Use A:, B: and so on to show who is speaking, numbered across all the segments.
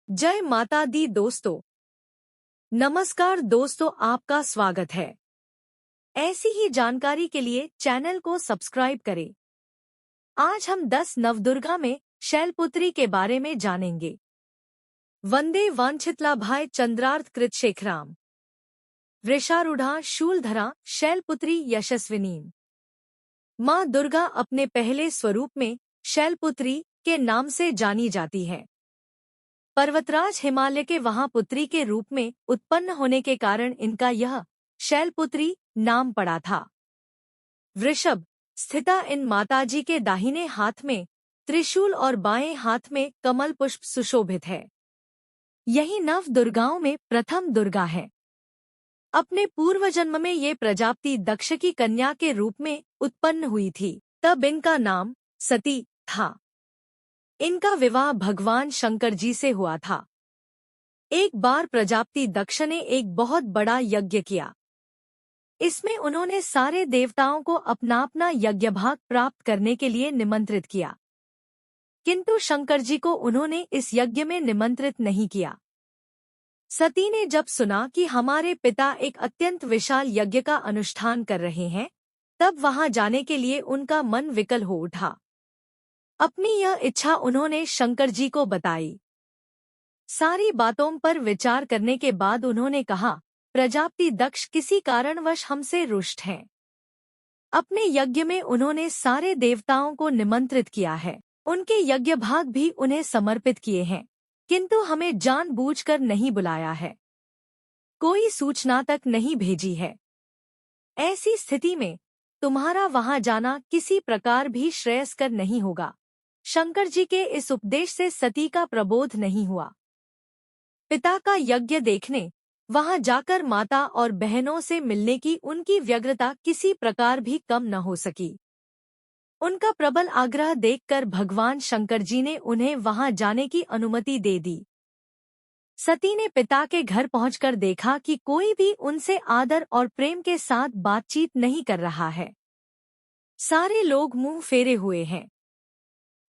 A: जय माता दी दोस्तों। नमस्कार दोस्तों, आपका स्वागत है। ऐसी ही जानकारी के लिए चैनल को सब्सक्राइब करें। आज हम 10 नवदुर्गा में शैलपुत्री के बारे में जानेंगे। वंदे वांछितलाभाय चंद्रार्थ कृत शेखराम वृषारूढ़ा शूलधरा शैलपुत्री यशस्विनीम। माँ दुर्गा अपने पहले स्वरूप में शैलपुत्री के नाम से जानी जाती है। पर्वतराज हिमालय के वहां पुत्री के रूप में उत्पन्न होने के कारण इनका यह शैलपुत्री नाम पड़ा था। वृषभ स्थिता इन माताजी के दाहिने हाथ में त्रिशूल और बाएं हाथ में कमल पुष्प सुशोभित है। यही नव दुर्गाओं में प्रथम दुर्गा है। अपने पूर्व जन्म में ये प्रजापति दक्ष की कन्या के रूप में उत्पन्न हुई थी, तब इनका नाम सती था। इनका विवाह भगवान शंकर जी से हुआ था। एक बार प्रजापति दक्ष ने एक बहुत बड़ा यज्ञ किया। इसमें उन्होंने सारे देवताओं को अपना अपना यज्ञ भाग प्राप्त करने के लिए निमंत्रित किया, किंतु शंकर जी को उन्होंने इस यज्ञ में निमंत्रित नहीं किया। सती ने जब सुना कि हमारे पिता एक अत्यंत विशाल यज्ञ का अनुष्ठान कर रहे हैं, तब वहां जाने के लिए उनका मन विकल हो उठा। अपनी यह इच्छा उन्होंने शंकर जी को बताई। सारी बातों पर विचार करने के बाद उन्होंने कहा, प्रजापति दक्ष किसी कारणवश हमसे रुष्ट हैं। अपने यज्ञ में उन्होंने सारे देवताओं को निमंत्रित किया है, उनके यज्ञ भाग भी उन्हें समर्पित किए हैं, किंतु हमें जानबूझकर नहीं बुलाया है, कोई सूचना तक नहीं भेजी है। ऐसी स्थिति में तुम्हारा वहां जाना किसी प्रकार भी श्रेयस्कर नहीं होगा। शंकर जी के इस उपदेश से सती का प्रबोध नहीं हुआ। पिता का यज्ञ देखने वहां जाकर माता और बहनों से मिलने की उनकी व्यग्रता किसी प्रकार भी कम न हो सकी। उनका प्रबल आग्रह देखकर भगवान शंकर जी ने उन्हें वहां जाने की अनुमति दे दी। सती ने पिता के घर पहुंचकर देखा कि कोई भी उनसे आदर और प्रेम के साथ बातचीत नहीं कर रहा है। सारे लोग मुंह फेरे हुए हैं।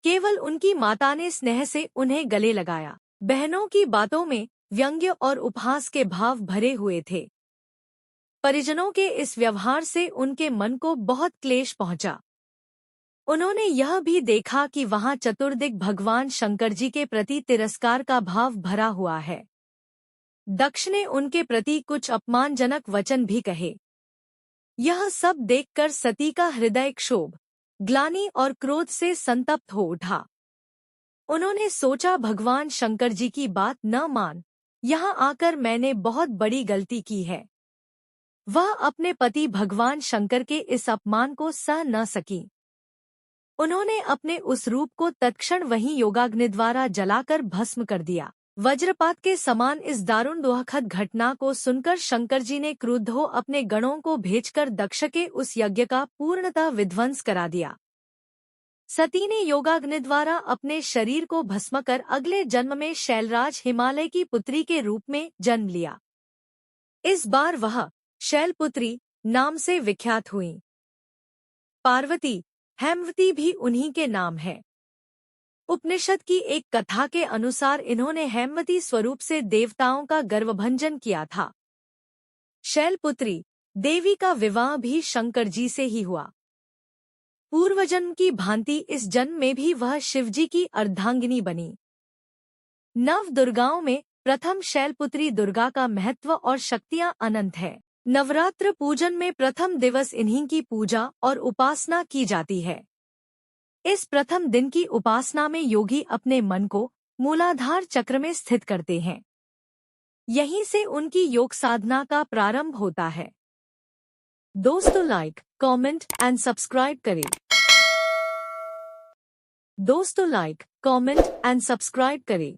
A: केवल उनकी माता ने स्नेह से उन्हें गले लगाया। बहनों की बातों में व्यंग्य और उपहास के भाव भरे हुए थे। परिजनों के इस व्यवहार से उनके मन को बहुत क्लेश पहुंचा। उन्होंने यह भी देखा कि वहां चतुर्दिक भगवान शंकर जी के प्रति तिरस्कार का भाव भरा हुआ है। दक्ष ने उनके प्रति कुछ अपमानजनक वचन भी कहे। यह सब देखकर सती का हृदय क्षोभ, ग्लानि और क्रोध से संतप्त हो उठा। उन्होंने सोचा, भगवान शंकर जी की बात न मान, यहाँ आकर मैंने बहुत बड़ी गलती की है। वह अपने पति भगवान शंकर के इस अपमान को सह न सकी। उन्होंने अपने उस रूप को तत्क्षण वहीं योगाग्नि द्वारा जलाकर भस्म कर दिया। वज्रपात के समान इस दारुण दुखद घटना को सुनकर शंकर जी ने क्रुद्ध हो अपने गणों को भेजकर दक्ष के उस यज्ञ का पूर्णतः विध्वंस करा दिया। सती ने योगाग्नि द्वारा अपने शरीर को भस्म कर अगले जन्म में शैलराज हिमालय की पुत्री के रूप में जन्म लिया। इस बार वह शैलपुत्री नाम से विख्यात हुई। पार्वती, हेमवती भी उन्हीं के नाम है। उपनिषद की एक कथा के अनुसार इन्होंने हेमवती स्वरूप से देवताओं का गर्वभंजन किया था। शैलपुत्री देवी का विवाह भी शंकर जी से ही हुआ। पूर्वजन्म की भांति इस जन्म में भी वह शिवजी की अर्धांगिनी बनी। नव दुर्गाओं में प्रथम शैलपुत्री दुर्गा का महत्व और शक्तियां अनंत है। नवरात्र पूजन में प्रथम दिवस इन्हीं की पूजा और उपासना की जाती है। इस प्रथम दिन की उपासना में योगी अपने मन को मूलाधार चक्र में स्थित करते हैं। यहीं से उनकी योग साधना का प्रारंभ होता है। दोस्तों, लाइक, कमेंट एंड सब्सक्राइब करें। दोस्तों, लाइक, कमेंट एंड सब्सक्राइब करें।